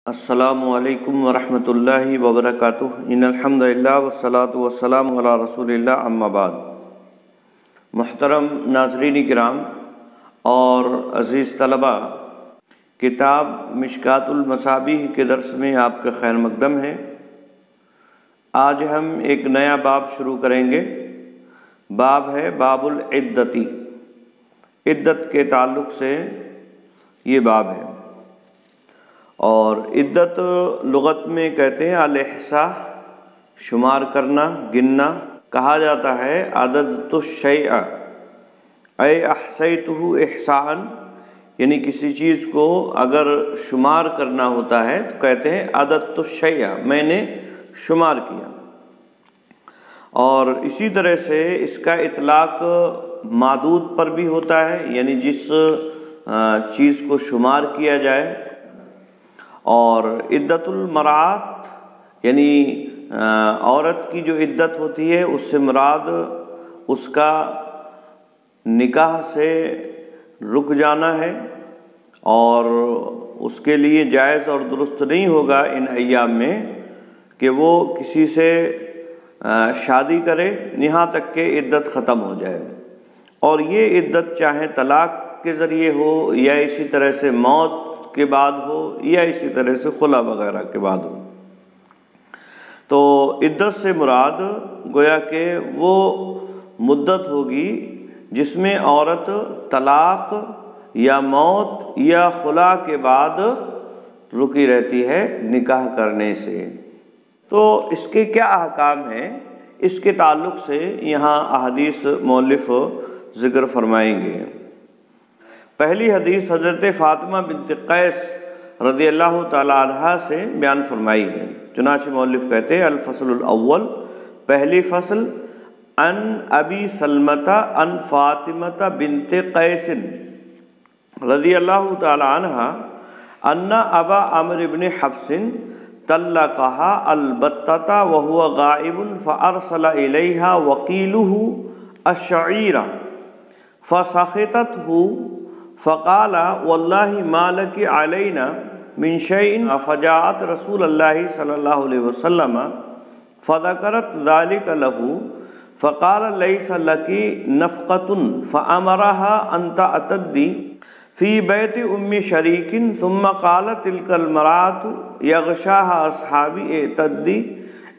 السلام علیکم ورحمۃ اللہ وبرکاتہ۔ ان الحمد للہ والصلاۃ والسلام علی رسول اللہ، اما بعد۔ محترم ناظرین کرام اور عزیز طلبہ، کتاب مشکات المصابیح کے درس میں آپ کا خیر مقدم ہے۔ آج ہم ایک نیا باب شروع کریں گے۔ باب ہے باب العدتی۔ عدت کے تعلق سے یہ باب ہے، اور عدت لغت میں کہتے ہیں الاحصاء، شمار کرنا، گننا۔ کہا جاتا ہے عددت الشیء اے احصیتہ احصاء، یعنی کسی چیز کو اگر شمار کرنا ہوتا ہے تو کہتے ہیں عددت الشیء، میں نے شمار کیا۔ اور اسی طرح سے اس کا اطلاق معدود پر بھی ہوتا ہے، یعنی جس چیز کو شمار کیا جائے۔ اور عدت المرأۃ یعنی عورت کی جو عدت ہوتی ہے اس سے مراد اس کا نکاح سے رک جانا ہے، اور اس کے لیے جائز اور درست نہیں ہوگا ان ایام میں کہ وہ کسی سے شادی کرے یہاں تک کہ عدت ختم ہو جائے۔ اور یہ عدت چاہے طلاق کے ذریعے ہو، یا اسی طرح سے موت کے بعد ہو، یا اسی طرح سے خلا وغیرہ کے بعد ہو۔ تو عدت سے مراد گویا کہ وہ مدت ہوگی جس میں عورت طلاق یا موت یا خلا کے بعد رکی رہتی ہے نکاح کرنے سے۔ تو اس کے کیا احکام ہیں، اس کے تعلق سے یہاں احادیث مؤلف ذکر فرمائیں گے۔ پہلی حدیث حضرت فاطمہ بنت قیس رضی اللہ تعالی عنہا سے بیان فرمائی ہے۔ چنانچہ مؤلف کہتے ہیں الفصل الاول، پہلی فصل، ان ابی سلمۃ ان فاطمہ بنت قیس رضی اللہ تعالی عنہا ان ابا عمرو بن حفص طلقها البتۃ وهو غائب فارسل الیها وکیلہ الشعیر فسخطته فقال واللہ ما لک علینا من شیء، فجاءت رسول اللہ صلی اللہ علیہ وسلم فذکرت ذلک له فقال لیس لک نفقۃ فامرها ان تعتدی فی بیت ام شریک ثم قال تلک المرأة یغشاها اصحابی اعتدی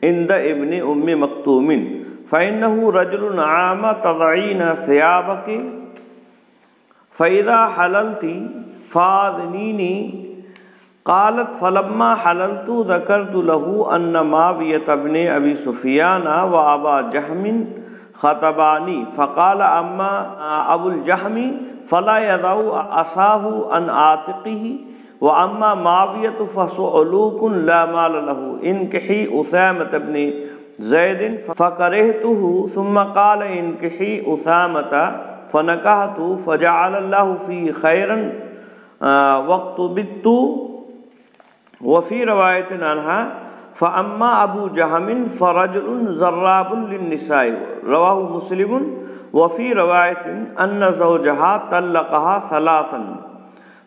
عند ابن ام مکتوم فإنه رجل عام تضعین ثیابک فَإِذَا حَلَلْتِ فَأَذْنِينِي قالت فلما حللت ذكرت له أن معاوية بن أبي سفيان وأبا جهم خطباني فقال أما أبو الجهم فلا يضع عصاه عن عاتقه وأما معاوية فصعلوك لا مال له انكحي أسامة بن زيد فكرهته ثم قال انكحي أسامة فنکحت فجعل اللہ فی خیرا واقتبضت۔ وفی روایت عنہا فاما ابو جہم فرجل ضراب للنساء، رواہ مسلم۔ وفی روایت ان زوجها طلقها ثلاثا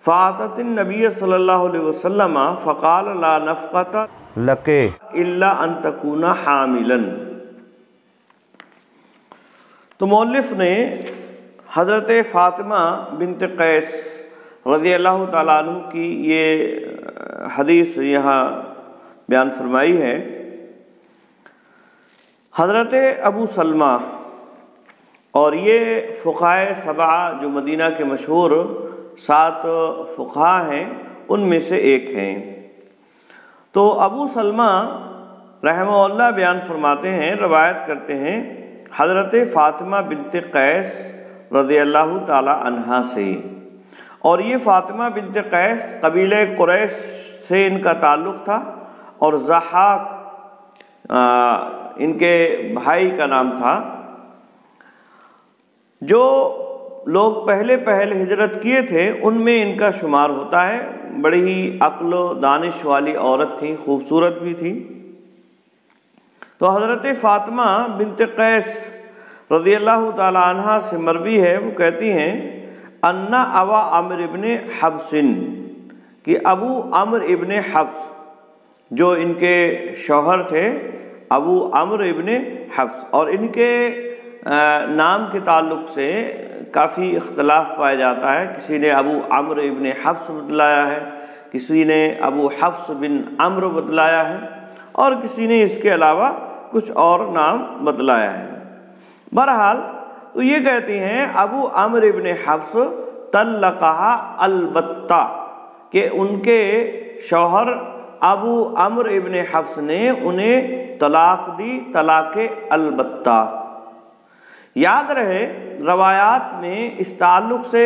فاتت النبی صلی اللہ علیہ وسلم فقال لا نفقۃ لک الا ان تکون حاملا۔ تو مؤلف نے حضرت فاطمہ بنت قیس رضی اللہ تعالیٰ عنہ کی یہ حدیث یہاں بیان فرمائی ہے۔ حضرت ابو سلمہ، اور یہ فقہائے سبعہ جو مدینہ کے مشہور 7 فقہا ہیں ان میں سے ایک ہیں۔ تو ابو سلمہ رحمہ اللہ بیان فرماتے ہیں، روایت کرتے ہیں حضرت فاطمہ بنت قیس رضی اللہ تعالی عنہا سے۔ اور یہ فاطمہ بنت قیس قبیلہ قریش سے ان کا تعلق تھا، اور ضحاک ان کے بھائی کا نام تھا۔ جو لوگ پہلے ہجرت کیے تھے ان میں ان کا شمار ہوتا ہے۔ بڑی ہی عقل و دانش والی عورت تھی، خوبصورت بھی تھی۔ تو حضرت فاطمہ بنت قیس رضی اللہ تعالی عنہ سے مروی ہے، وہ کہتی ہیں ان ابا عمرو بن حفص، کہ ابو عمر ابن حفص جو ان کے شوہر تھے، ابو عمر ابن حفص، اور ان کے نام کے تعلق سے کافی اختلاف پایا جاتا ہے۔ کسی نے ابو عمر ابن حفص بتلایا ہے، کسی نے ابو حفص بن عمرو بتلایا ہے، اور کسی نے اس کے علاوہ کچھ اور نام بتلایا ہے۔ بہرحال تو یہ کہتے ہیں ابو عمر ابن حفص طلقہا البتہ، کہ ان کے شوہر ابو عمر ابن حفص نے انہیں طلاق دی، طلاق البتہ۔ یاد رہے روایات میں اس تعلق سے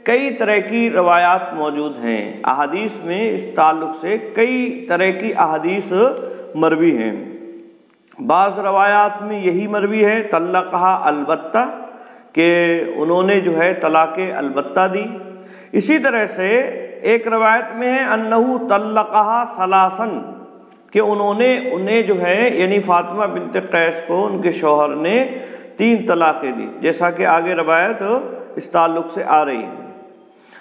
کئی طرح کی روایات موجود ہیں، احادیث میں اس تعلق سے کئی طرح کی احادیث مروی ہیں۔ بعض روایات میں یہی مروی ہے طلقہا البتہ، کہ انہوں نے جو ہے طلاق البتہ دی۔ اسی طرح سے ایک روایت میں ہے انہو طلقہا ثلاثاً، کہ انہیں جو ہے یعنی فاطمہ بنت قیس کو ان کے شوہر نے 3 طلاقیں دی، جیسا کہ آگے روایت اس تعلق سے آ رہی ہے۔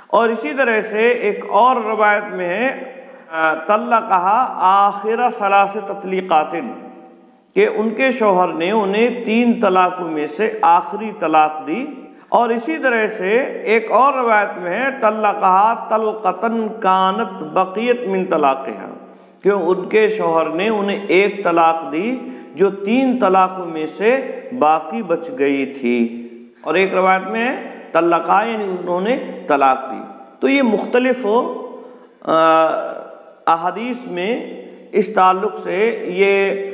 اور اسی طرح سے ایک اور روایت میں ہے طلقہا آخر 3 تطلیقات، کہ ان کے شوہر نے انہیں 3 طلاقوں میں سے آخری طلاق دی۔ اور اسی طرح سے ایک اور روایت میں ہے طلقہا طلقۃ کانت بقیت من طلاقہا، کہ ان کے شوہر نے انہیں 1 طلاق دی جو 3 طلاقوں میں سے باقی بچ گئی تھی۔ اور ایک روایت میں ہے طلقہ یعنی انہوں نے طلاق دی۔ تو یہ مختلف احادیث میں اس تعلق سے یہ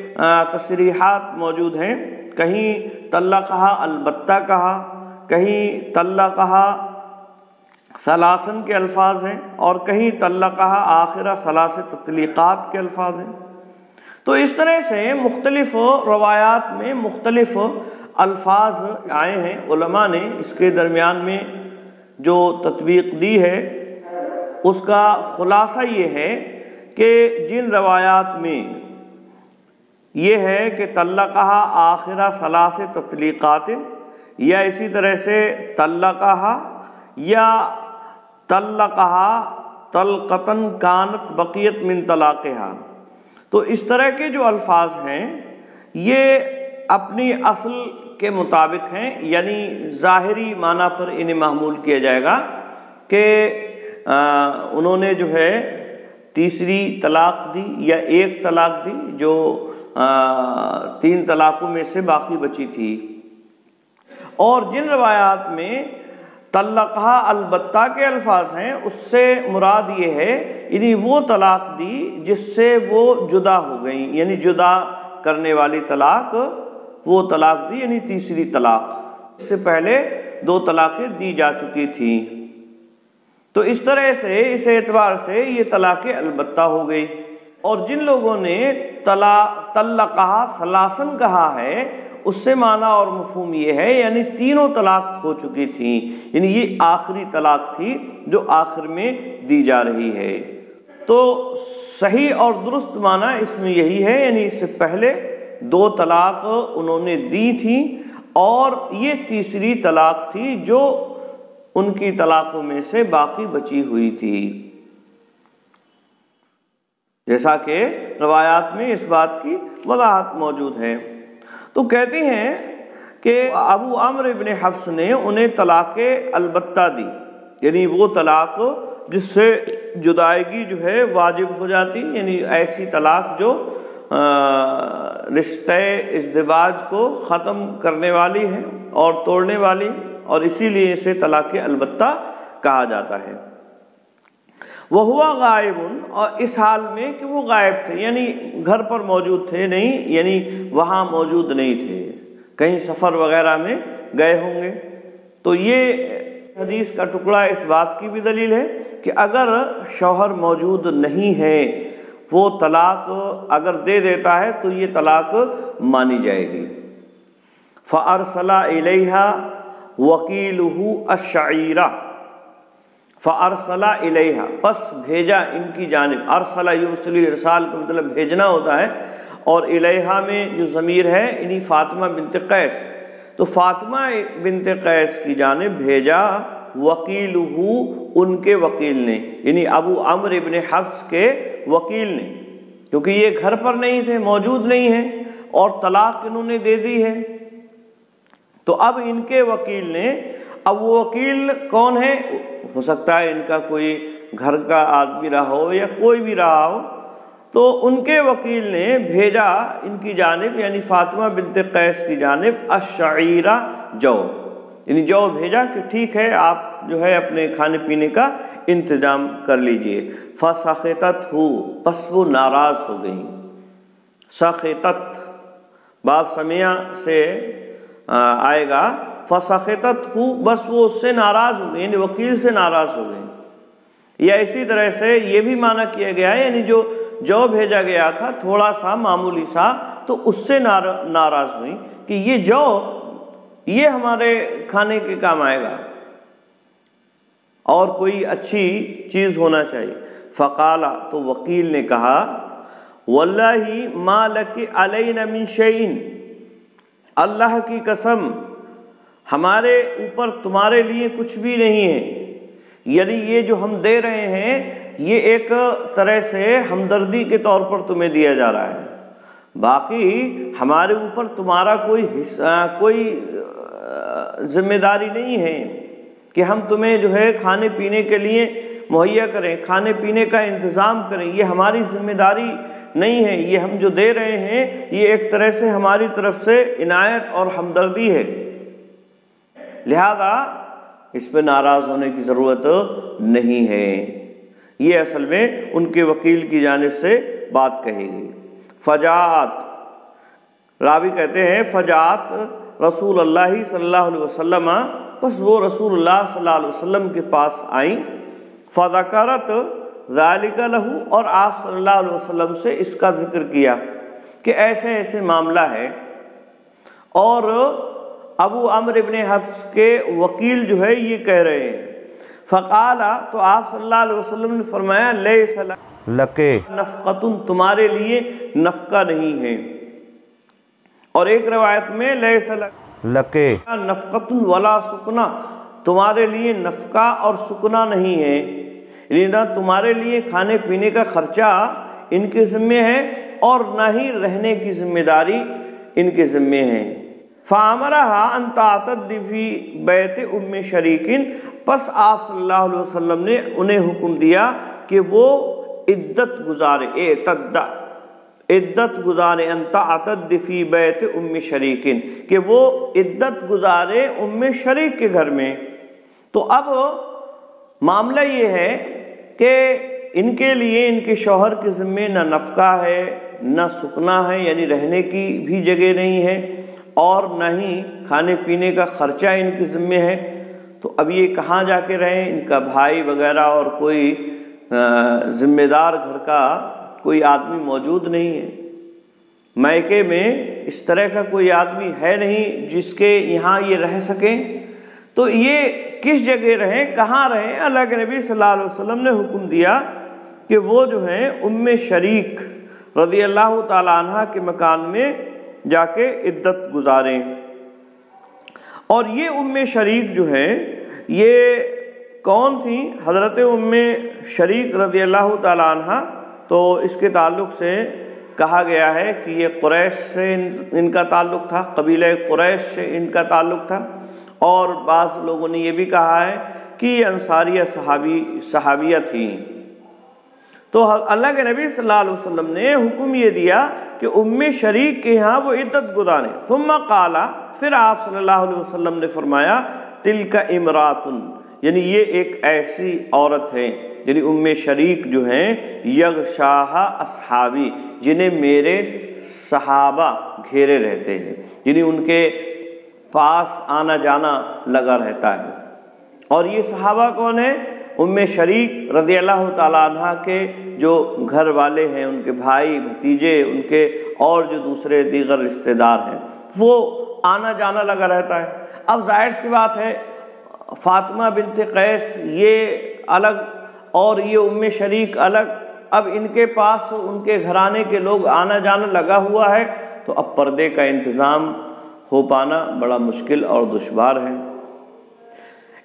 تصریحات موجود ہیں، کہیں طلقہا البتہ کہا، کہیں طلقہا ثلاثاً کے الفاظ ہیں، اور کہیں طلقہا آخرہ 3 تطلیقات کے الفاظ ہیں۔ تو اس طرح سے مختلف روایات میں مختلف الفاظ آئے ہیں۔ علماء نے اس کے درمیان میں جو تطبیق دی ہے اس کا خلاصہ یہ ہے کہ جن روایات میں یہ ہے کہ طلقہا آخرہ 3 تطلیقات، یا اسی طرح سے طلقہا یا طلقہا طلقۃ کانت بقیت من طلاقہا، تو اس طرح کے جو الفاظ ہیں یہ اپنی اصل کے مطابق ہیں، یعنی ظاہری معنی پر انہیں محمول کیا جائے گا کہ انہوں نے جو ہے 3 طلاق دی یا 1 طلاق دی جو 3 طلاقوں میں سے باقی بچی تھی۔ اور جن روایات میں طلقہا البتہ کے الفاظ ہیں اس سے مراد یہ ہے یعنی وہ طلاق دی جس سے وہ جدا ہو گئیں، یعنی جدا کرنے والی طلاق، وہ طلاق دی یعنی 3 طلاق، اس سے پہلے 2 طلاقیں دی جا چکی تھیں۔ تو اس طرح سے اس اعتبار سے یہ طلاق البتہ ہو گئی۔ اور جن لوگوں نے طلقہا ثلاثاً کہا ہے اس سے معنی اور مفہوم یہ ہے یعنی 3 طلاق ہو چکی تھیں، یعنی یہ آخری طلاق تھی جو آخر میں دی جا رہی ہے۔ تو صحیح اور درست معنی اس میں یہی ہے، یعنی اس سے پہلے 2 طلاق انہوں نے دی تھیں اور یہ 3 طلاق تھی جو ان کی طلاقوں میں سے باقی بچی ہوئی تھی، جیسا کہ روایات میں اس بات کی وضاحت موجود ہے۔ تو کہتے ہیں کہ ابو عمر ابن حفص نے انہیں طلاق البتہ دی، یعنی وہ طلاق جس سے جدائیگی جو ہے واجب ہو جاتی، یعنی ایسی طلاق جو رشتہ ازدواج کو ختم کرنے والی ہے اور توڑنے والی، اور اسی لیے اسے طلاق البتہ کہا جاتا ہے۔ وَهُوَ غائب، اور اس حال میں کہ وہ غائب تھے، یعنی گھر پر موجود تھے نہیں، یعنی وہاں موجود نہیں تھے، کہیں سفر وغیرہ میں گئے ہوں گے۔ تو یہ حدیث کا ٹکڑا اس بات کی بھی دلیل ہے کہ اگر شوہر موجود نہیں ہے، وہ طلاق اگر دے دیتا ہے تو یہ طلاق مانی جائے گی۔ فَأَرْسَلَ إِلَيْهَا وَكِيلُهُ الشَّعِيرَ، فَأَرْسَلَ إِلَيْهَا، پس بھیجا ان کی جانب، ارسل یرسل، ارسال کا مطلب بھیجنا ہوتا ہے، اور الیہا میں جو ضمیر ہے یعنی فاطمہ بنت قیس، تو فاطمہ بنت قیس کی جانب بھیجا، وکیلہ ان کے وکیل نے، یعنی ابو عمرو ابن حفص کے وکیل نے، کیونکہ یہ گھر پر نہیں تھے، موجود نہیں ہیں اور طلاق انہوں نے دے دی ہے، تو اب ان کے وکیل نے، اب وہ وکیل کون ہے؟ ہو سکتا ہے ان کا کوئی گھر کا آدمی رہا ہو یا کوئی بھی رہا ہو، تو ان کے وکیل نے بھیجا ان کی جانب، یعنی فاطمہ بنت قیس کی جانب الشعیرہ، جو، یعنی جو بھیجا کہ ٹھیک ہے آپ جو ہے اپنے کھانے پینے کا انتظام کر لیجئے۔ فسخطت ہو، پس وہ ناراض ہو گئیں۔ سخطت باب سمیع سے آئے گا، فسخطت ہو، بس وہ اس سے ناراض ہو گئے، یعنی وکیل سے ناراض ہو گئے۔ یا اسی طرح سے یہ بھی معنی کیا گیا ہے، یعنی جو بھیجا گیا تھا تھوڑا سا معمولی سا، تو اس سے ناراض ہوئی کہ یہ جو یہ ہمارے کھانے کے کام آئے گا اور کوئی اچھی چیز ہونا چاہیے۔ فقالا، تو وکیل نے کہا، واللہ ما لک علینا من شیء، اللہ کی قسم ہمارے اوپر تمہارے لیے کچھ بھی نہیں ہے، یعنی یہ جو ہم دے رہے ہیں یہ ایک طرح سے ہمدردی کے طور پر تمہیں دیا جا رہا ہے، باقی ہمارے اوپر تمہارا کوئی ذمہ داری نہیں ہے کہ ہم تمہیں جو ہے کھانے پینے کے لیے مہیا کریں، کھانے پینے کا انتظام کریں، یہ ہماری ذمہ داری نہیں ہے، یہ ہم جو دے رہے ہیں یہ ایک طرح سے ہماری طرف سے عنایت اور ہمدردی ہے، لہذا اس پہ ناراض ہونے کی ضرورت نہیں ہے۔ یہ اصل میں ان کے وکیل کی جانب سے بات کہی گئی۔ فجاءت، راوی کہتے ہیں فجاءت رسول اللہ صلی اللہ علیہ وسلم، پس وہ رسول اللہ صلی اللہ علیہ وسلم کے پاس آئیں، فذکرت ذالک لہ، اور آپ صلی اللہ علیہ وسلم سے اس کا ذکر کیا کہ ایسے ایسے معاملہ ہے، اور ابو عمرو ابن حفص کے وکیل جو ہے یہ کہہ رہے ہیں۔ فقالا، تو آپ صلی اللہ علیہ وسلم نے فرمایا، لیس لک نفقۃ، تمہارے لیے نفقہ نہیں ہے، اور ایک روایت میں لیس لک نفقۃ ولا سکنا، تمہارے لیے نفقہ اور سکنا نہیں ہے، یعنی نہ تمہارے لیے کھانے پینے کا خرچہ ان کے ذمے ہے اور نہ ہی رہنے کی ذمہ داری ان کے ذمے ہے۔ فَأَمَرَهَا أَن تَعْتَدَّ فِي بَيْتِ أُمِّ شَرِيكٍ، پس آپ صلی اللہ علیہ وسلم نے انہیں حکم دیا کہ وہ عدت گزارے، عدت گزارے، ان تعتد فی بیت ام شریک، کہ وہ عدت گزارے ام شریک کے گھر میں۔ تو اب معاملہ یہ ہے کہ ان کے لیے ان کے شوہر کے ذمے نہ نفقہ ہے نہ سکنا ہے، یعنی رہنے کی بھی جگہ نہیں ہے، اور نہ ہی کھانے پینے کا خرچہ ان کے ذمے ہے، تو اب یہ کہاں جا کے رہیں؟ ان کا بھائی وغیرہ اور کوئی ذمہ دار گھر کا کوئی آدمی موجود نہیں ہے، میکے میں اس طرح کا کوئی آدمی ہے نہیں جس کے یہاں یہ رہ سکیں، تو یہ کس جگہ رہیں، کہاں رہیں؟ اللہ کے نبی صلی اللہ علیہ وسلم نے حکم دیا کہ وہ جو ہیں ام شریک رضی اللہ تعالی عنہ کے مکان میں جا کے عدت گزاریں۔ اور یہ ام شریک جو ہے یہ کون تھی؟ حضرت ام شریک رضی اللہ تعالی عنہ، تو اس کے تعلق سے کہا گیا ہے کہ یہ قریش سے ان کا تعلق تھا، قبیلہ قریش سے ان کا تعلق تھا، اور بعض لوگوں نے یہ بھی کہا ہے کہ یہ انصاریہ صحابیہ تھیں۔ تو اللہ کے نبی صلی اللہ علیہ وسلم نے حکم یہ دیا کہ ام شریک کے ہاں وہ عدت گزاریں۔ ثم قال، پھر آپ صلی اللہ علیہ وسلم نے فرمایا، تلک امرات، یعنی یہ ایک ایسی عورت ہے، یعنی ام شریک جو ہیں، یغشاہا اصحابی، جنہیں میرے صحابہ گھیرے رہتے ہیں، یعنی ان کے پاس آنا جانا لگا رہتا ہے۔ اور یہ صحابہ کون ہیں؟ ام شریک رضی اللہ تعالیٰ عنہ کے جو گھر والے ہیں، ان کے بھائی بھتیجے، ان کے اور جو دوسرے دیگر رشتہ دار ہیں، وہ آنا جانا لگا رہتا ہے۔ اب ظاہر سی بات ہے، فاطمہ بنت قیس یہ الگ اور یہ ام شریک الگ، اب ان کے پاس ان کے گھرانے کے لوگ آنا جانا لگا ہوا ہے، تو اب پردے کا انتظام ہو پانا بڑا مشکل اور دشوار ہے۔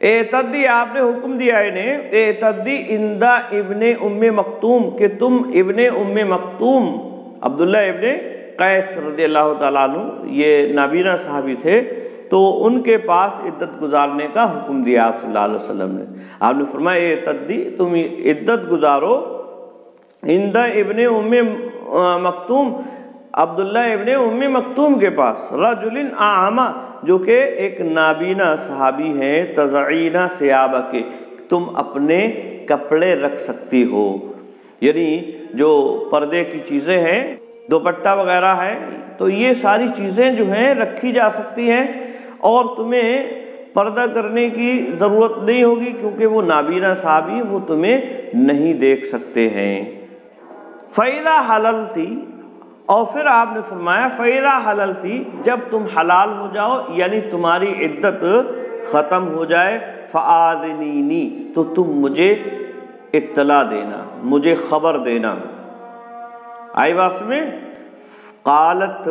اعتدی آپ نے حکم دیا انہیں، اعتدی عندہ ابن ام مکتوم، کہ تم ابن ام مکتوم عبداللہ ابن قیس رضی اللہ تعالیٰ عنہ یہ نابینا صحابی تھے، تو ان کے پاس عدت گزارنے کا حکم دیا آپ صلی اللہ علیہ وسلم نے۔ آپ نے فرمایا اعتدی تم عدت گزارو عندہ ابن ام مکتوم، عبداللہ ابن ام مکتوم کے پاس، رجل اعمى جو کہ ایک نابینا صحابی ہیں، تضعین ثیابہ کے تم اپنے کپڑے رکھ سکتی ہو، یعنی جو پردے کی چیزیں ہیں، دوپٹہ وغیرہ ہے، تو یہ ساری چیزیں جو ہیں رکھی جا سکتی ہیں اور تمہیں پردہ کرنے کی ضرورت نہیں ہوگی، کیونکہ وہ نابینا صحابی وہ تمہیں نہیں دیکھ سکتے ہیں۔ فَإِذَا حَلَلْتِ، اور پھر آپ نے فرمایا فَإِذَا حَلَلْتِ، جب تم حلال ہو جاؤ یعنی تمہاری عدت ختم ہو جائے، فَآذِنِينِی، تو تم مجھے اطلاع دینا، مجھے خبر دینا۔ آئی بات میں؟ قالت،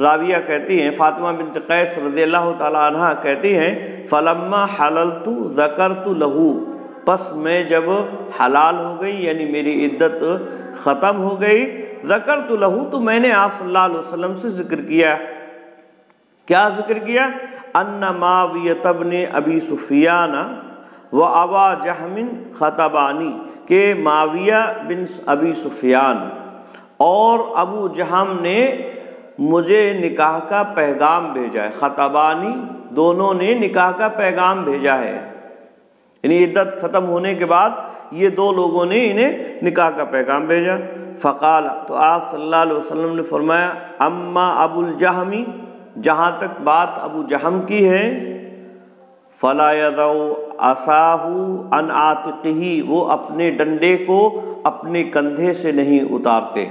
راویہ کہتی ہیں، فاطمہ بنت قیس رضی اللہ تعالیٰ عنہ کہتی ہیں، فَلَمَّا حَلَلْتُ ذَكَرْتُ لَهُ، پس میں جب حلال ہو گئی یعنی میری عدت ختم ہو گئی، ذکرت لہو، تو میں نے آپ صلی اللہ علیہ وسلم سے ذکر کیا۔ کیا ذکر کیا؟ ان معاویۃ بن ابی سفیان و ابا جہم خطبانی، کہ معاویہ بن ابی سفیان اور ابو جہم نے مجھے نکاح کا پیغام بھیجا ہے۔ خطبانی، دونوں نے نکاح کا پیغام بھیجا ہے، یعنی عدت ختم ہونے کے بعد یہ دو لوگوں نے انہیں نکاح کا پیغام بھیجا۔ فقال، تو آپ صلی اللہ علیہ وسلم نے فرمایا، اما ابو الجہمی، جہاں تک بات ابو جہم کی ہے، فلا یضع عصاہ عن عاتقہ، وہ اپنے ڈنڈے کو اپنے کندھے سے نہیں اتارتے۔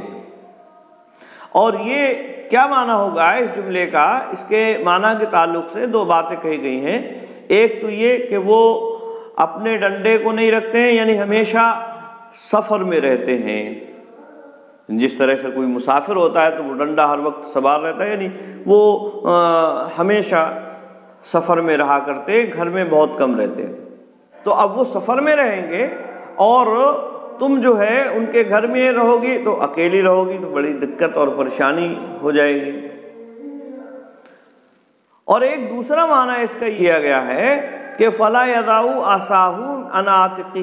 اور یہ کیا معنی ہوگا اس جملے کا؟ اس کے معنی کے تعلق سے دو باتیں کہی گئی ہیں۔ ایک تو یہ کہ وہ اپنے ڈنڈے کو نہیں رکھتے ہیں، یعنی ہمیشہ سفر میں رہتے ہیں، جس طرح سے کوئی مسافر ہوتا ہے تو وہ ڈنڈا ہر وقت سوار رہتا ہے، یعنی وہ ہمیشہ سفر میں رہا کرتے، گھر میں بہت کم رہتے۔ تو اب وہ سفر میں رہیں گے اور تم جو ہے ان کے گھر میں رہو گی، تو اکیلی رہو گی، تو بڑی دقت اور پریشانی ہو جائے گی۔ اور ایک دوسرا معنی اس کا کیا گیا ہے کہ فلا یضع عصاہ عن عاتقہ،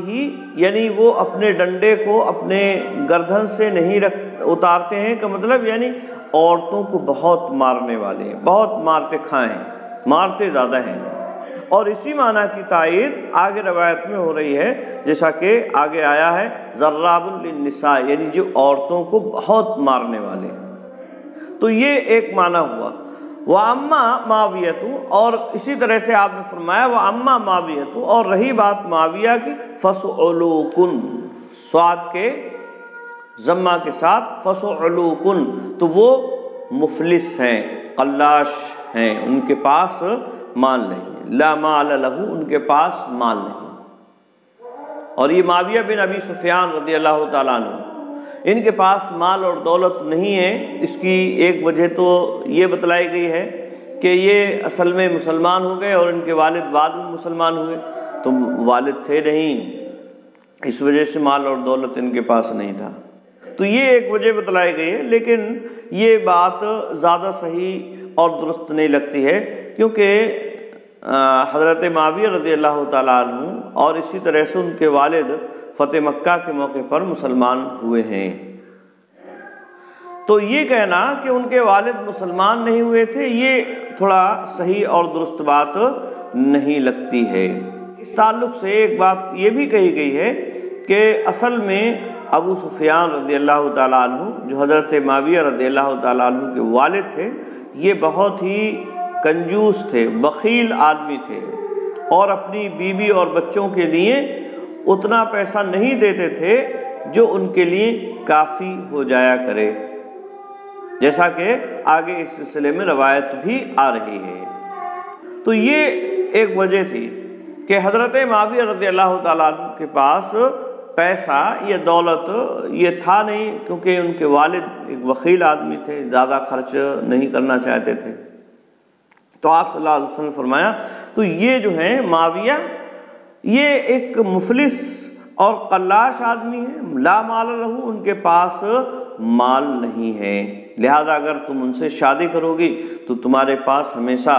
یعنی وہ اپنے ڈنڈے کو اپنے گردن سے نہیں اتارتے ہیں، کا مطلب یعنی عورتوں کو بہت مارنے والے ہیں، بہت مارتے کھائیں، مارتے زیادہ ہیں۔ اور اسی معنی کی تائید آگے روایت میں ہو رہی ہے، جیسا کہ آگے آیا ہے، ضراب للنساء، یعنی جو عورتوں کو بہت مارنے والے ہیں۔ تو یہ ایک معنی ہوا۔ وَأَمَّا مَعَوِيَةُ، اور اسی طرح سے آپ نے فرمایا وَأَمَّا مَعَوِيَةُ، اور رہی بات معاویہ کی، فَسُعُلُوكُن، صاد کے ضمہ کے ساتھ فَسُعُلُوكُن، تو وہ مفلس ہیں، قلاش ہیں، ان کے پاس مال نہیں، لا مال لہ، ان کے پاس مال نہیں۔ اور یہ معاویہ بن ابی سفیان رضی اللہ تعالیٰ عنہ، ان کے پاس مال اور دولت نہیں ہے۔ اس کی ایک وجہ تو یہ بتلائی گئی ہے کہ یہ اصل میں مسلمان ہو گئے اور ان کے والد بعد میں مسلمان ہوئے، تو والد تھے نہیں، اس وجہ سے مال اور دولت ان کے پاس نہیں تھا۔ تو یہ ایک وجہ بتلائی گئی ہے، لیکن یہ بات زیادہ صحیح اور درست نہیں لگتی ہے، کیونکہ حضرت معاویہ رضی اللہ تعالیٰ عنہ اور اسی طرح سے ان کے والد فتح مکہ کے موقع پر مسلمان ہوئے ہیں۔ تو یہ کہنا کہ ان کے والد مسلمان نہیں ہوئے تھے، یہ تھوڑا صحیح اور درست بات نہیں لگتی ہے۔ اس تعلق سے ایک بات یہ بھی کہی گئی ہے کہ اصل میں ابو سفیان رضی اللہ تعالیٰ عنہ، جو حضرت معاویہ رضی اللہ تعالیٰ عنہ کے والد تھے، یہ بہت ہی کنجوس تھے، بخیل آدمی تھے، اور اپنی بیوی اور بچوں کے لیے اتنا پیسہ نہیں دیتے تھے جو ان کے لیے کافی ہو جایا کرے، جیسا کہ آگے اس سلسلے میں روایت بھی آ رہی ہے۔ تو یہ ایک وجہ تھی کہ حضرت معاویہ رضی اللہ تعالیٰ عنہ کے پاس پیسہ یا دولت یہ تھا نہیں، کیونکہ ان کے والد ایک بخیل آدمی تھے، زیادہ خرچ نہیں کرنا چاہتے تھے۔ تو آپ صلی اللہ علیہ وسلم نے فرمایا تو یہ جو ہیں معاویہ یہ ایک مفلس اور قلاش آدمی ہے، لا مال لہو، ان کے پاس مال نہیں ہے، لہذا اگر تم ان سے شادی کرو گی تو تمہارے پاس ہمیشہ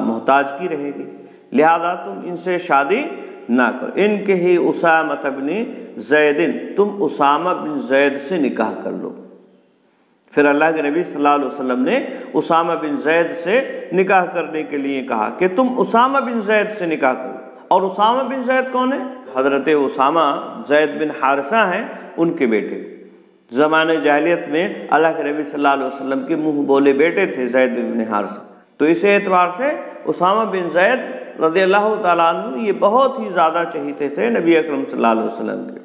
محتاج کی رہے گی، لہذا تم ان سے شادی نہ کرو۔ ان کے ہی اسامہ بن زید، تم اسامہ بن زید سے نکاح کر لو۔ پھر اللہ کے نبی صلی اللہ علیہ وسلم نے اسامہ بن زید سے نکاح کرنے کے لیے کہا کہ تم اسامہ بن زید سے نکاح کرو۔ اور اسامہ بن زید کون ہے؟ حضرت اسامہ زید بن حارثہ ہیں، ان کے بیٹے۔ زمانہ جاہلیت میں اللہ کے نبی صلی اللہ علیہ وسلم کے منہ بولے بیٹے تھے زید بن حارثہ، تو اس اعتبار سے اسامہ بن زید رضی اللہ تعالیٰ عنہ یہ بہت ہی زیادہ چہیتے تھے نبی اکرم صلی اللہ علیہ وسلم کے۔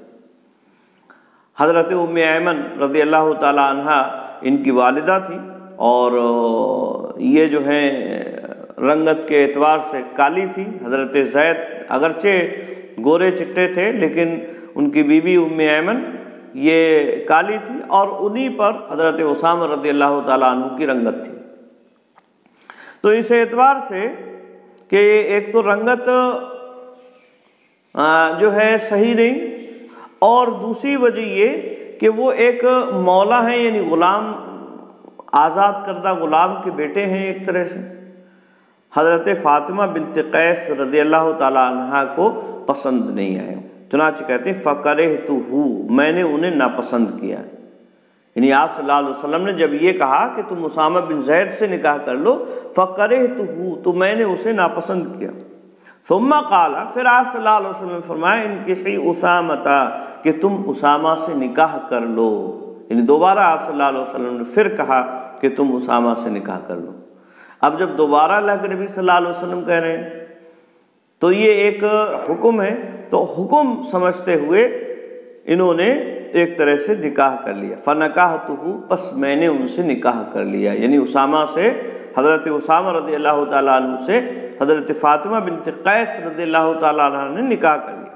حضرت ام ایمن رضی اللہ تعالیٰ عنہ ان کی والدہ تھی، اور یہ جو ہیں رنگت کے اعتبار سے کالی تھی۔ حضرت زید اگرچہ گورے چٹے تھے لیکن ان کی بیوی ام ایمن یہ کالی تھی، اور انہی پر حضرت اسامہ رضی اللہ تعالیٰ عنہ کی رنگت تھی۔ تو اس اعتبار سے کہ ایک تو رنگت جو ہے صحیح نہیں، اور دوسری وجہ یہ کہ وہ ایک مولا ہیں، یعنی غلام، آزاد کردہ غلام کے بیٹے ہیں ایک طرح سے۔ حضرت فاطمہ بنت قیس رضی اللہ تعالیٰ عنہ کو پسند نہیں آئے، چنانچہ کہتے ہیں فَكَرِهْتُهُ، میں نے انہیں ناپسند کیا۔ یعنی آپ صلی اللہ علیہ وسلم نے جب یہ کہا کہ تم اسامہ بن زید سے نکاح کر لو، فَكَرِهْتُهُ، تو میں نے اسے ناپسند کیا۔ ثم قال، پھر آپ صلی اللہ علیہ وسلم نے فرمایا انکحی اسامہ، کہ تم اسامہ سے نکاح کر لو۔ یعنی دوبارہ آپ صلی اللہ علیہ وسلم نے پھر کہا کہ تم اسامہ سے نکاح کر لو۔ اب جب دوبارہ اللہ کے نبی صلی اللہ علیہ وسلم کہہ رہے ہیں تو یہ ایک حکم ہے، تو حکم سمجھتے ہوئے انہوں نے ایک طرح سے نکاح کر لیا۔ فَنَكَحْتُهُ، پس میں نے ان سے نکاح کر لیا، یعنی اسامہ سے، حضرت اسامہ رضی اللہ تعالیٰ عنہ سے حضرت فاطمہ بنت قیس رضی اللہ تعالیٰ عنہ نے نکاح کر لیا۔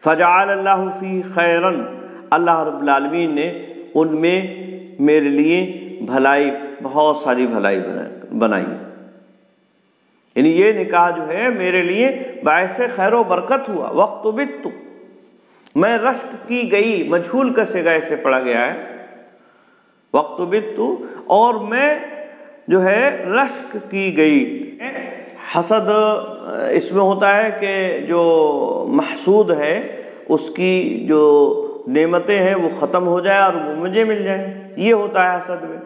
فَجَعَلَ اللَّهُ فِيهِ خَيْرًا، اللہ رب العالمین نے ان میں میرے لیے بھلائی، بہت ساری بھلائی بنائی، یعنی یہ نکاح جو ہے میرے لیے باعث خیر و برکت ہوا۔ وَاخْتُبِتُ، میں رشک کی گئی، مجھول کا صیغہ سے پڑھا گیا ہے، وَاخْتُبِتُ، اور میں جو ہے رشک کی گئی۔ حسد اس میں ہوتا ہے کہ جو محسود ہے اس کی جو نعمتیں ہیں وہ ختم ہو جائے اور وہ مجھے مل جائے، یہ ہوتا ہے حسد میں۔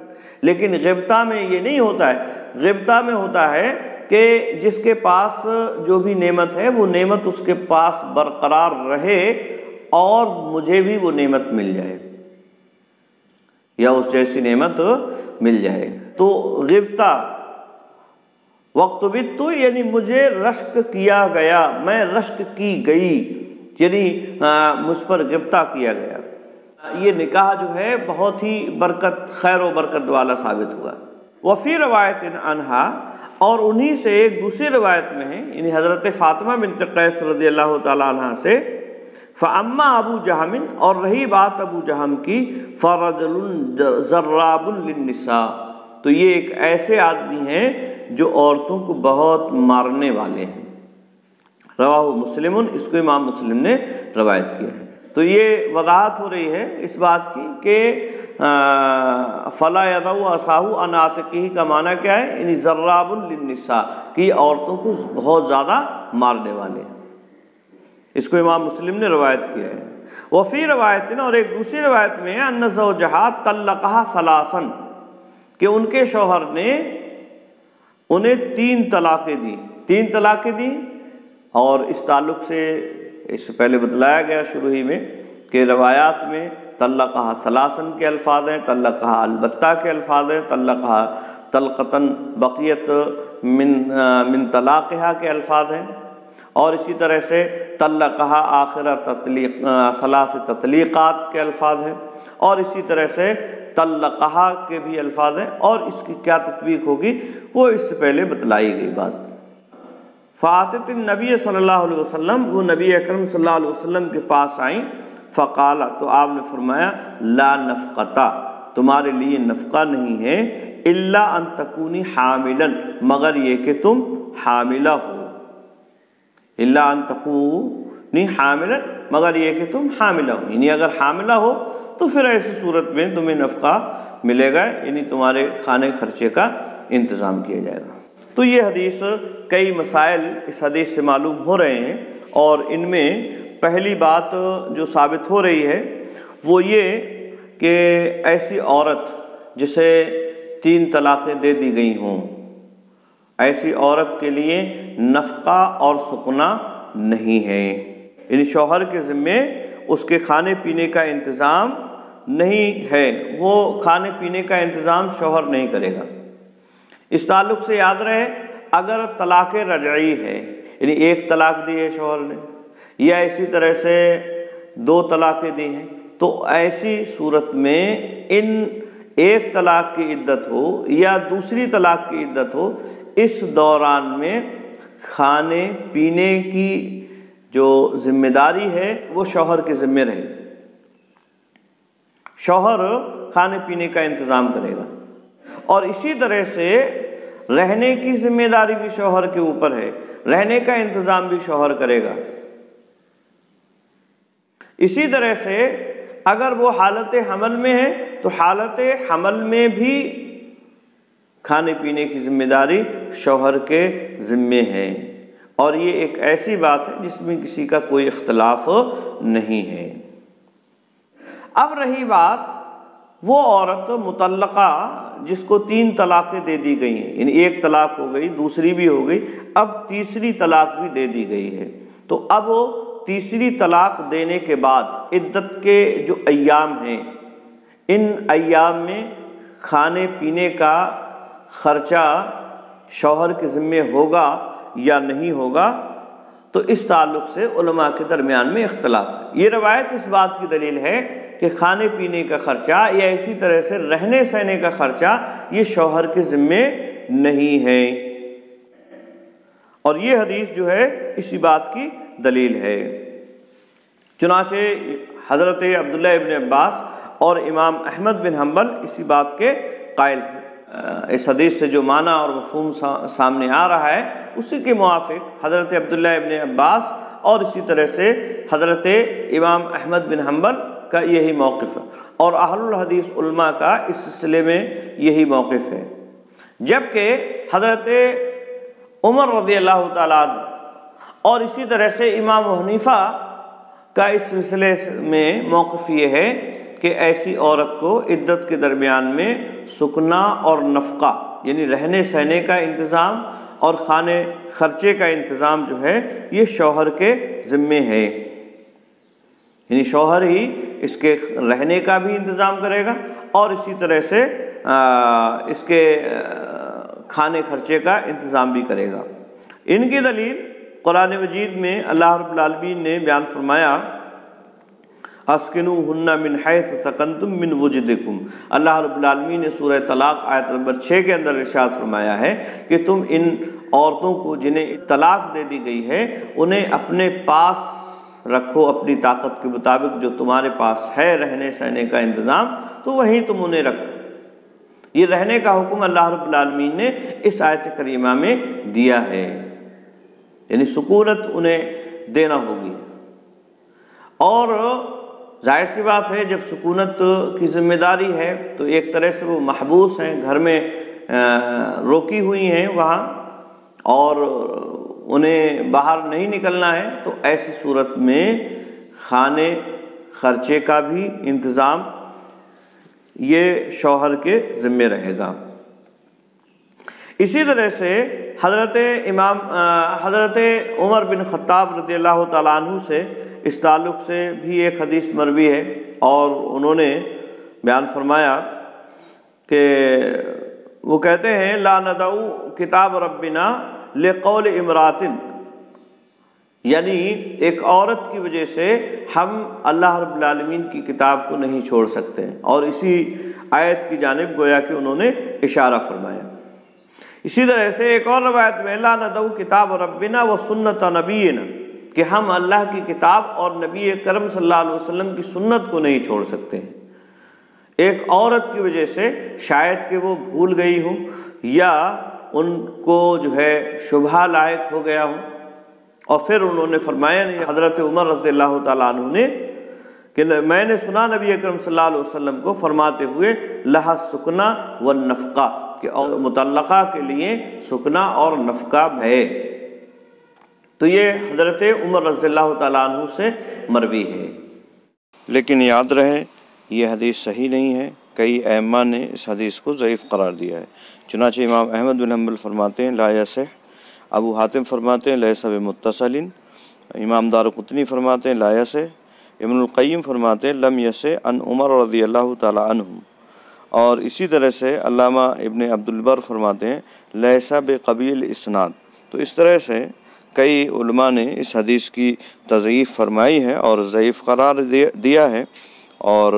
لیکن غبطہ میں یہ نہیں ہوتا ہے، غبطہ میں ہوتا ہے کہ جس کے پاس جو بھی نعمت ہے وہ نعمت اس کے پاس برقرار رہے اور مجھے بھی وہ نعمت مل جائے یا اس جیسی نعمت مل جائے، تو غبطہ۔ وَاخْتُبِتُ، یعنی مجھے رشک کیا گیا، میں رشک کی گئی، یعنی مجھ پر غبطہ کیا گیا۔ یہ نکاح جو ہے بہت ہی برکت، خیر و برکت والا ثابت ہوا۔ وفی روایت عنہا، اور انہی سے ایک دوسری روایت میں ہے، یعنی حضرت فاطمہ بنت قیس رضی اللہ تعالیٰ عنہ سے، فَأَمَّا ابو جہم، اور رہی بات ابو جہم کی، فَرَجُلٌ زَرَّابٌ لِلنِّسَاء، تو یہ ایک ایسے آدمی ہیں جو عورتوں کو بہت مارنے والے ہیں۔ رواہ مسلم، اس کو امام مسلم نے روایت کیا ہے۔ تو یہ وضاحت ہو رہی ہے اس بات کی کہ فَلَا يَضَعُ عَصَاهُ عَنْ عَاتِقِهِ کا معنی کیا ہے، یعنی ضراب للنساء، کہ یہ عورتوں کو بہت زیادہ مارنے والے ہیں۔ اس کو امام مسلم نے روایت کیا ہے۔ وفی روایت، اور ایک دوسری روایت میں ہے، أَنَّ زَوْجَهَا طَلَّقَهَا ثَلَاثًا، کہ ان کے شوہر نے انہیں 3 طلاقیں دی، 3 طلاقیں دی۔ اور اس تعلق سے اس سے پہلے بتلایا گیا شروع ہی میں کہ روایات میں طلقہا ثلاثاً کے الفاظ ہیں، طلقہا البتہ کے الفاظ ہیں، طلقہا طلقتاً بقیت من طلاقہا کے الفاظ ہیں، اور اسی طرح سے طلقہا آخر تطلیق ثلاث تطلیقات کے الفاظ ہیں، اور اسی طرح سے طلقہا کے بھی الفاظ ہیں، اور اس کی کیا تطبیق ہوگی وہ اس سے پہلے بتلائی گئی بات۔ فاتت النبی صلی اللہ علیہ وسلم، وہ نبی اکرم صلی اللہ علیہ وسلم کے پاس آئیں، فقالا، تو آپ نے فرمایا لا نفقتا، تمہارے لیے نفقہ نہیں ہے، الا ان تکونی حاملا، مگر یہ کہ تم حاملہ ہو، الا ان تکونی حاملا، مگر یہ کہ تم حاملہ ہو، یعنی اگر حاملہ ہو تو پھر ایسی صورت میں تمہیں نفقہ ملے گا، یعنی تمہارے کھانے خرچے کا انتظام کیا جائے گا۔ تو یہ حدیث، کئی مسائل اس حدیث سے معلوم ہو رہے ہیں، اور ان میں پہلی بات جو ثابت ہو رہی ہے وہ یہ کہ ایسی عورت جسے 3 طلاقیں دے دی گئی ہوں، ایسی عورت کے لیے نفقہ اور سکنا نہیں ہے، یعنی شوہر کے ذمے اس کے کھانے پینے کا انتظام نہیں ہے، وہ کھانے پینے کا انتظام شوہر نہیں کرے گا۔ اس تعلق سے یاد رہے، اگر طلاق رجعی ہے، یعنی 1 طلاق دی ہے شوہر نے، یا اسی طرح سے 2 طلاقیں دی ہیں، تو ایسی صورت میں ان 1 طلاق کی عدت ہو یا دوسری طلاق کی عدت ہو، اس دوران میں کھانے پینے کی جو ذمہ داری ہے وہ شوہر کے ذمہ رہے، شوہر کھانے پینے کا انتظام کرے گا، اور اسی طرح سے رہنے کی ذمہ داری بھی شوہر کے اوپر ہے، رہنے کا انتظام بھی شوہر کرے گا۔ اسی طرح سے اگر وہ حالت حمل میں ہے تو حالت حمل میں بھی کھانے پینے کی ذمہ داری شوہر کے ذمے ہے، اور یہ ایک ایسی بات ہے جس میں کسی کا کوئی اختلاف نہیں ہے۔ اب رہی بات وہ عورت مطلقہ جس کو 3 طلاقیں دے دی گئی ہیں، یعنی 1 طلاق ہو گئی، دوسری بھی ہو گئی، اب تیسری طلاق بھی دے دی گئی ہے، تو اب تیسری طلاق دینے کے بعد عدت کے جو ایام ہیں، ان ایام میں کھانے پینے کا خرچہ شوہر کے ذمے ہوگا یا نہیں ہوگا، تو اس تعلق سے علماء کے درمیان میں اختلاف ہے۔ یہ روایت اس بات کی دلیل ہے کہ کھانے پینے کا خرچہ یا اسی طرح سے رہنے سہنے کا خرچہ یہ شوہر کے ذمے نہیں ہے، اور یہ حدیث جو ہے اسی بات کی دلیل ہے۔ چنانچہ حضرت عبداللہ ابن عباس اور امام احمد بن حنبل اسی بات کے قائل ہیں۔ اس حدیث سے جو معنی اور مفہوم سامنے آ رہا ہے اسی کے موافق حضرت عبداللہ ابن عباس اور اسی طرح سے حضرت امام احمد بن حنبل کا یہی موقف ہے، اور اہل الحدیث علماء کا اس سلسلے میں یہی موقف ہے، جبکہ حضرت عمر رضی اللہ تعالیٰ عنہ اور اسی طرح سے امام حنیفہ کا اس سلسلے میں موقف یہ ہے کہ ایسی عورت کو عدت کے درمیان میں سکنا اور نفقہ، یعنی رہنے سہنے کا انتظام اور کھانے خرچے کا انتظام جو ہے یہ شوہر کے ذمے ہے، یعنی شوہر ہی اس کے رہنے کا بھی انتظام کرے گا اور اسی طرح سے اس کے کھانے خرچے کا انتظام بھی کرے گا۔ ان کی دلیل قرآن مجید میں اللہ رب العالمین نے بیان فرمایا، اسکنوہن من حیث سکنتم من وجدکم، اللہ رب العالمین نے سورہ طلاق آیت نمبر 6 کے اندر ارشاد فرمایا ہے کہ تم ان عورتوں کو جنہیں طلاق دے دی گئی ہے انہیں اپنے پاس رکھو، اپنی طاقت کے مطابق جو تمہارے پاس ہے رہنے سہنے کا انتظام تو وہیں تم انہیں رکھو۔ یہ رہنے کا حکم اللہ رب العالمین نے اس آیت کریمہ میں دیا ہے، یعنی سکونت انہیں دینا ہوگی، اور ظاہر سی بات ہے جب سکونت کی ذمہ داری ہے تو ایک طرح سے وہ محبوس ہیں، گھر میں روکی ہوئی ہیں وہاں، اور انہیں باہر نہیں نکلنا ہے، تو ایسی صورت میں کھانے خرچے کا بھی انتظام یہ شوہر کے ذمے رہے گا۔ اسی طرح سے حضرت عمر بن خطاب رضی اللہ تعالیٰ عنہ سے اس تعلق سے بھی ایک حدیث مروی ہے، اور انہوں نے بیان فرمایا کہ وہ کہتے ہیں لا ندعو کتاب ربنا لقول امرات، یعنی ایک عورت کی وجہ سے ہم اللہ رب العالمین کی کتاب کو نہیں چھوڑ سکتے، اور اسی آیت کی جانب گویا کہ انہوں نے اشارہ فرمایا۔ اسی طرح سے ایک اور روایت میں لا ندعو کتاب ربنا و سنت نبینا، کہ ہم اللہ کی کتاب اور نبی کرم صلی اللہ علیہ وسلم کی سنت کو نہیں چھوڑ سکتے۔ ایک عورت کی وجہ سے شاید کہ وہ بھول گئی ہوں یا ان کو جو ہے شبہ لاحق ہو گیا ہوں، اور پھر انہوں نے فرمایا نہیں، حضرت عمر رضی اللہ تعالیٰ عنہ نے کہ میں نے سنا نبی اکرم صلی اللہ علیہ وسلم کو فرماتے ہوئے لہا سکنا والنفقہ، کہ مطلقہ کے لیے سکنا اور نفقہ ہے۔ تو یہ حضرت عمر رضی اللہ تعالیٰ عنہ سے مروی ہے، لیکن یاد رہے یہ حدیث صحیح نہیں ہے۔ کئی ائمہ نے اس حدیث کو ضعیف قرار دیا ہے، چنانچہ امام احمد بن حنبل فرماتے ہیں لا یصح، ابو حاتم فرماتے ہیں لیس بمتصل، امام دارقطنی فرماتے ہیں لا یصح، ابن القیم فرماتے ہیں لم یصح عن عمر رضی اللہ تعالی عنہ، اور اسی طرح سے علامہ ابن عبد البر فرماتے ہیں لیس بقبیل اسناد۔ تو اس طرح سے کئی علماء نے اس حدیث کی تضعیف فرمائی ہے اور ضعیف قرار دیا ہے، اور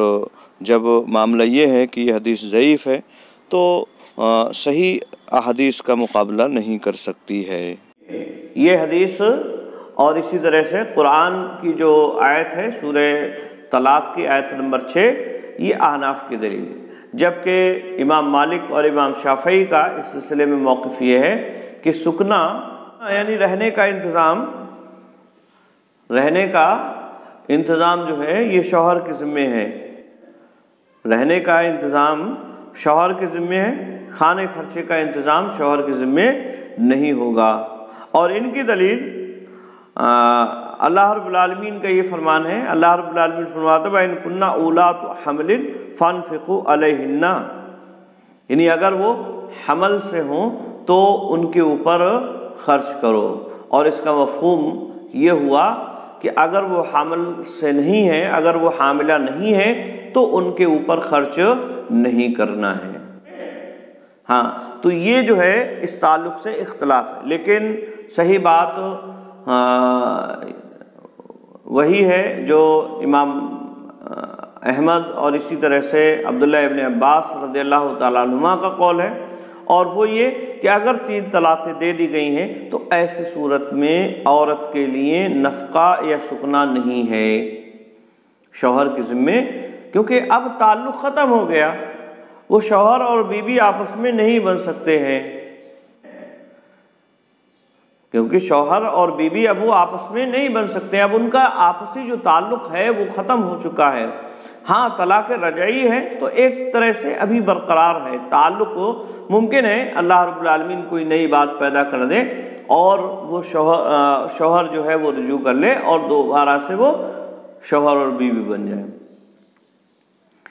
جب معاملہ یہ ہے کہ یہ حدیث ضعیف ہے تو صحیح احادیث کا مقابلہ نہیں کر سکتی ہے۔ یہ حدیث اور اسی طرح سے قرآن کی جو آیت ہے سورہ طلاق کی آیت نمبر 6، یہ احناف کی دلیل ہے، جبکہ امام مالک اور امام شافعی کا اس سلسلے میں موقف یہ ہے کہ سکنا یعنی رہنے کا انتظام جو ہے یہ شوہر کے ذمے ہے، رہنے کا انتظام شوہر کے ذمے ہے، کھانے خرچے کا انتظام شوہر کے ذمے نہیں ہوگا۔ اور ان کی دلیل اللہ رب العالمین کا یہ فرمان ہے، اللہ رب العالمین فرماتا ہے وَإِن كُنَّ أُولَاتُ حَمْلٍ فَأَنفِقُوا عَلَيْهِنَّ، یعنی اگر وہ حمل سے ہوں تو ان کے اوپر خرچ کرو۔ اور اس کا مفہوم یہ ہوا کہ اگر وہ حمل سے نہیں ہے، اگر وہ حاملہ نہیں ہے تو ان کے اوپر خرچ نہیں کرنا ہے۔ ہاں، تو یہ جو ہے اس تعلق سے اختلاف ہے، لیکن صحیح بات وہی ہے جو امام احمد اور اسی طرح سے عبداللہ ابن عباس رضی اللہ تعالیٰ عنہما کا قول ہے، اور وہ یہ کہ اگر 3 طلاقیں دے دی گئی ہیں تو ایسی صورت میں عورت کے لیے نفقہ یا سکنا نہیں ہے شوہر کے ذمے، کیونکہ اب تعلق ختم ہو گیا، وہ شوہر اور بیوی آپس میں نہیں بن سکتے ہیں، کیونکہ شوہر اور بیوی اب وہ آپس میں نہیں بن سکتے، اب ان کا آپسی جو تعلق ہے وہ ختم ہو چکا ہے۔ ہاں طلاق رجعی ہے تو ایک طرح سے ابھی برقرار ہے تعلق، ممکن ہے اللہ رب العالمین کوئی نئی بات پیدا کر دے اور وہ شوہر جو ہے وہ رجوع کر لے اور دوبارہ سے وہ شوہر اور بیوی بن جائے۔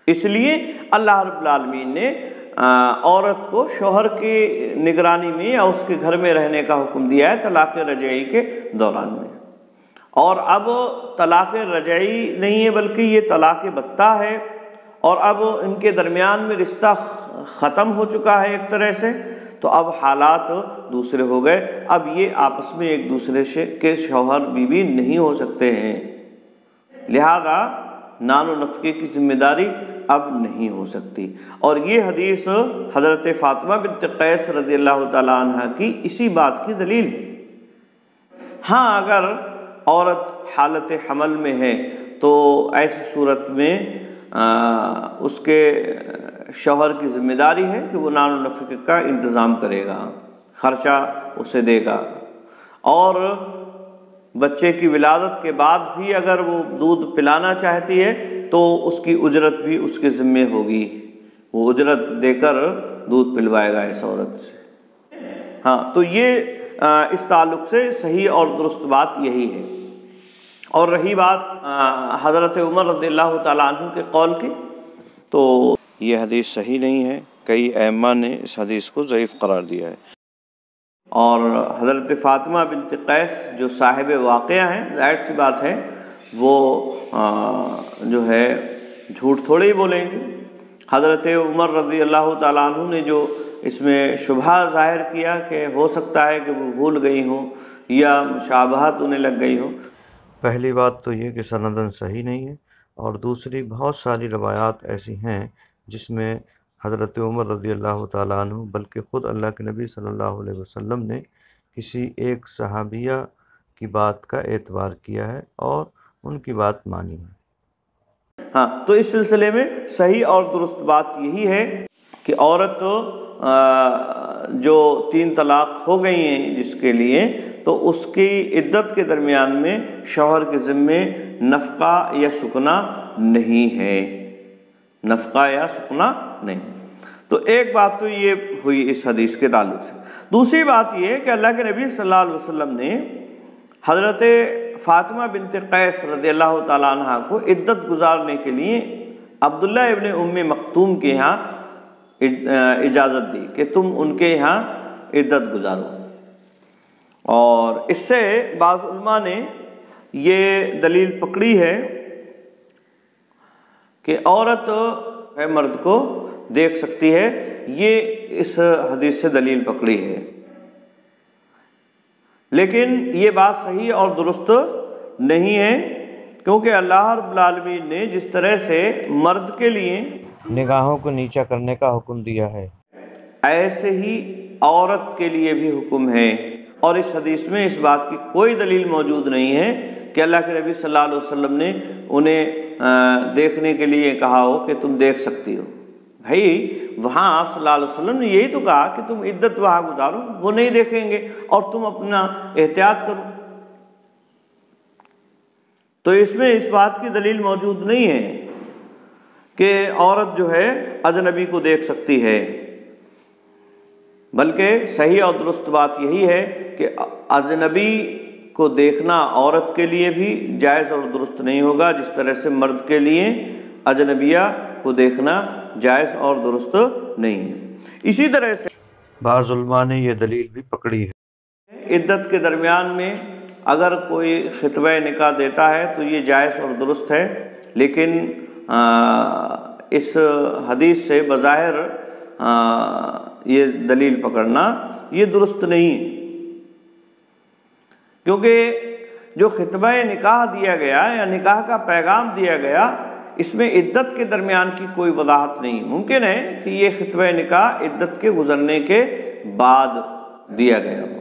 اس لیے اللہ رب العالمین نے عورت کو شوہر کی نگرانی میں یا اس کے گھر میں رہنے کا حکم دیا ہے طلاق رجعی کے دوران میں، اور اب طلاق رجعی نہیں ہے بلکہ یہ طلاق بتہ ہے، اور اب ان کے درمیان میں رشتہ ختم ہو چکا ہے ایک طرح سے، تو اب حالات دوسرے ہو گئے، اب یہ آپس میں ایک دوسرے کے شوہر بیوی نہیں ہو سکتے ہیں، لہذا نان و نفقے کی ذمہ داری اب نہیں ہو سکتی۔ اور یہ حدیث حضرت فاطمہ بنت قیس رضی اللہ تعالی عنہ کی اسی بات کی دلیل ہے۔ ہاں اگر عورت حالت حمل میں ہے تو ایسی صورت میں اس کے شوہر کی ذمہ داری ہے کہ وہ نان و نفقے کا انتظام کرے گا، خرچہ اسے دے گا، اور بچے کی ولادت کے بعد بھی اگر وہ دودھ پلانا چاہتی ہے تو اس کی اجرت بھی اس کے ذمے ہوگی، وہ اجرت دے کر دودھ پلوائے گا اس عورت سے۔ ہاں تو یہ اس تعلق سے صحیح اور درست بات یہی ہے۔ اور رہی بات حضرت عمر رضی اللہ تعالیٰ عنہ کے قول کی، تو یہ حدیث صحیح نہیں ہے، کئی ائمہ نے اس حدیث کو ضعیف قرار دیا ہے، اور حضرت فاطمہ بنت قیس جو صاحب واقعہ ہیں، ظاہر سی بات ہے وہ جو ہے جھوٹ تھوڑے ہی بولیں گے۔ حضرت عمر رضی اللہ تعالیٰ عنہ نے جو اس میں شبہ ظاہر کیا کہ ہو سکتا ہے کہ وہ بھول گئی ہوں یا مشابہت انہیں لگ گئی ہو، پہلی بات تو یہ کہ سندن صحیح نہیں ہے، اور دوسری بہت ساری روایات ایسی ہیں جس میں حضرت عمر رضی اللہ تعالیٰ عنہ بلکہ خود اللہ کے نبی صلی اللہ علیہ وسلم نے کسی ایک صحابیہ کی بات کا اعتبار کیا ہے اور ان کی بات مانی ہے۔ ہاں، تو اس سلسلے میں صحیح اور درست بات یہی ہے کہ عورت جو 3 طلاق ہو گئی ہیں جس کے لیے، تو اس کی عدت کے درمیان میں شوہر کے ذمے نفقہ یا سکنا نہیں ہے، نفقہ یا سکنا نہیں۔ تو ایک بات تو یہ ہوئی اس حدیث کے تعلق سے۔ دوسری بات یہ کہ اللہ کے نبی صلی اللہ علیہ وسلم نے حضرت فاطمہ بنت قیس رضی اللہ تعالیٰ عنہ کو عدت گزارنے کے لیے عبداللہ ابن ام مکتوم کے یہاں اجازت دی کہ تم ان کے یہاں عدت گزارو، اور اس سے بعض علماء نے یہ دلیل پکڑی ہے کہ عورت مرد کو دیکھ سکتی ہے، یہ اس حدیث سے دلیل پکڑی ہے، لیکن یہ بات صحیح اور درست نہیں ہے، کیونکہ اللہ رب العالمین نے جس طرح سے مرد کے لیے نگاہوں کو نیچا کرنے کا حکم دیا ہے، ایسے ہی عورت کے لیے بھی حکم ہے، اور اس حدیث میں اس بات کی کوئی دلیل موجود نہیں ہے کہ اللہ کے نبی صلی اللہ علیہ وسلم نے انہیں دیکھنے کے لیے کہا ہو کہ تم دیکھ سکتی ہو۔ بھائی وہاں آپ صلی اللہ علیہ وسلم نے یہی تو کہا کہ تم عدت وہاں گزارو، وہ نہیں دیکھیں گے اور تم اپنا احتیاط کرو، تو اس میں اس بات کی دلیل موجود نہیں ہے کہ عورت جو ہے اجنبی کو دیکھ سکتی ہے، بلکہ صحیح اور درست بات یہی ہے کہ اجنبی کو دیکھنا عورت کے لیے بھی جائز اور درست نہیں ہوگا، جس طرح سے مرد کے لیے اجنبیہ کو دیکھنا جائز اور درست نہیں ہے۔ اسی طرح سے بعض علماء نے یہ دلیل بھی پکڑی ہے، عدت کے درمیان میں اگر کوئی خطبہ نکاح دیتا ہے تو یہ جائز اور درست ہے، لیکن اس حدیث سے بظاہر یہ دلیل پکڑنا یہ درست نہیں ہے، کیونکہ جو خطبہ نکاح دیا گیا یا نکاح کا پیغام دیا گیا، اس میں عدت کے درمیان کی کوئی وضاحت نہیں۔ ممکن ہے کہ یہ خطبہ نکاح عدت کے گزرنے کے بعد دیا گیا ہو،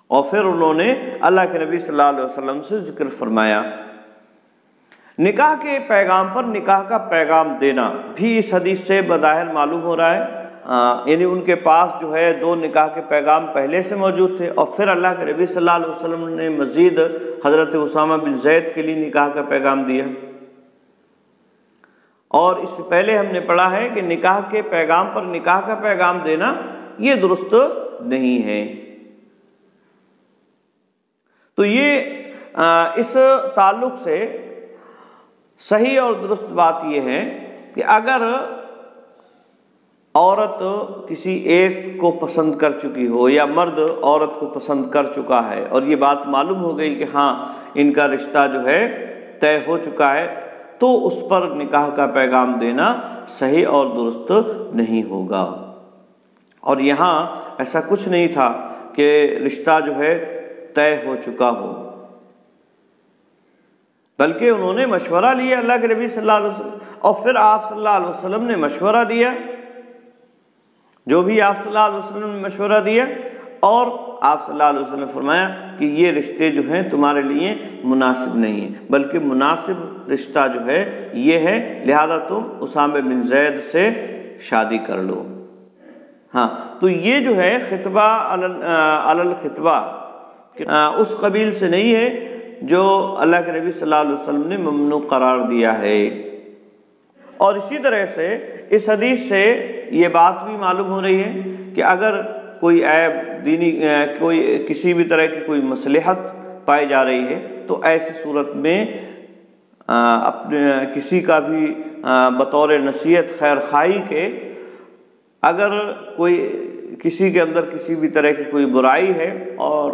اور پھر انہوں نے اللہ کے نبی صلی اللہ علیہ وسلم سے ذکر فرمایا۔ نکاح کے پیغام پر نکاح کا پیغام دینا بھی اس حدیث سے بظاہر معلوم ہو رہا ہے، یعنی ان کے پاس جو ہے 2 نکاح کے پیغام پہلے سے موجود تھے، اور پھر اللہ کے نبی صلی اللہ علیہ وسلم نے مزید حضرت اسامہ بن زید کے لیے نکاح کا پیغام دیا، اور اس سے پہلے ہم نے پڑھا ہے کہ نکاح کے پیغام پر نکاح کا پیغام دینا یہ درست نہیں ہے۔ تو یہ اس تعلق سے صحیح اور درست بات یہ ہے کہ اگر عورت کسی ایک کو پسند کر چکی ہو یا مرد عورت کو پسند کر چکا ہے اور یہ بات معلوم ہو گئی کہ ہاں ان کا رشتہ جو ہے طے ہو چکا ہے، تو اس پر نکاح کا پیغام دینا صحیح اور درست نہیں ہوگا۔ اور یہاں ایسا کچھ نہیں تھا کہ رشتہ جو ہے طے ہو چکا ہو، بلکہ انہوں نے مشورہ لیا اللہ کے نبی صلی اللہ علیہ وسلم، اور پھر آپ صلی اللہ علیہ وسلم نے مشورہ دیا، جو بھی آپ صلی اللہ علیہ وسلم نے مشورہ دیا، اور آپ صلی اللہ علیہ وسلم نے فرمایا کہ یہ رشتے جو ہیں تمہارے لیے مناسب نہیں ہیں، بلکہ مناسب رشتہ جو ہے یہ ہے، لہذا تم اسامہ بن زید سے شادی کر لو۔ ہاں، تو یہ جو ہے خطبہ علی الخطبہ اس قبیل سے نہیں ہے جو اللہ کے نبی صلی اللہ علیہ وسلم نے ممنوع قرار دیا ہے۔ اور اسی طرح سے اس حدیث سے یہ بات بھی معلوم ہو رہی ہے کہ اگر کوئی عیب دینی کوئی کسی بھی طرح کی کوئی مصلحت پائی جا رہی ہے تو ایسی صورت میں اپنے کسی کا بھی بطور نصیحت خیر خواہی کے اگر کوئی کسی کے اندر کسی بھی طرح کی کوئی برائی ہے اور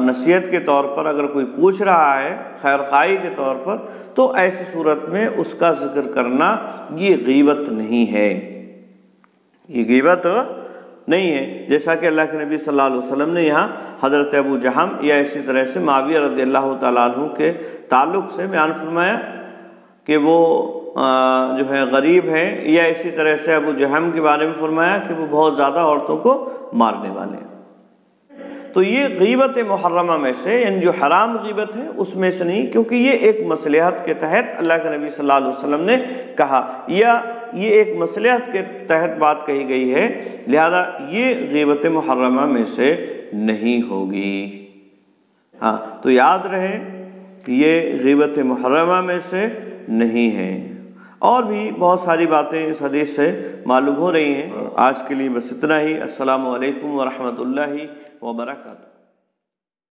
نصیحت کے طور پر اگر کوئی پوچھ رہا ہے خیر خواہی کے طور پر، تو ایسی صورت میں اس کا ذکر کرنا یہ غیبت نہیں ہے، یہ غیبت نہیں ہے، جیسا کہ اللہ کے نبی صلی اللہ علیہ وسلم نے یہاں حضرت ابو جہم یا اسی طرح سے معاویہ رضی اللہ تعالیٰ عنہ کے تعلق سے بیان فرمایا کہ وہ جو ہے غریب ہیں، یا اسی طرح سے ابو جہم کے بارے میں فرمایا کہ وہ بہت زیادہ عورتوں کو مارنے والے ہیں۔ تو یہ غیبت محرمہ میں سے، یعنی جو حرام غیبت ہے اس میں سے نہیں، کیونکہ یہ ایک مصلحت کے تحت اللہ کے نبی صلی اللہ علیہ وسلم نے کہا، یا یہ ایک مصلحت کے تحت بات کہی گئی ہے، لہذا یہ غیبت محرمہ میں سے نہیں ہوگی۔ ہاں تو یاد رہے یہ غیبت محرمہ میں سے نہیں ہے۔ اور بھی بہت ساری باتیں اس حدیث سے معلوم ہو رہی ہیں۔ آج کے لیے بس اتنا ہی۔ السلام علیکم ورحمۃ اللہ وبرکاتہ۔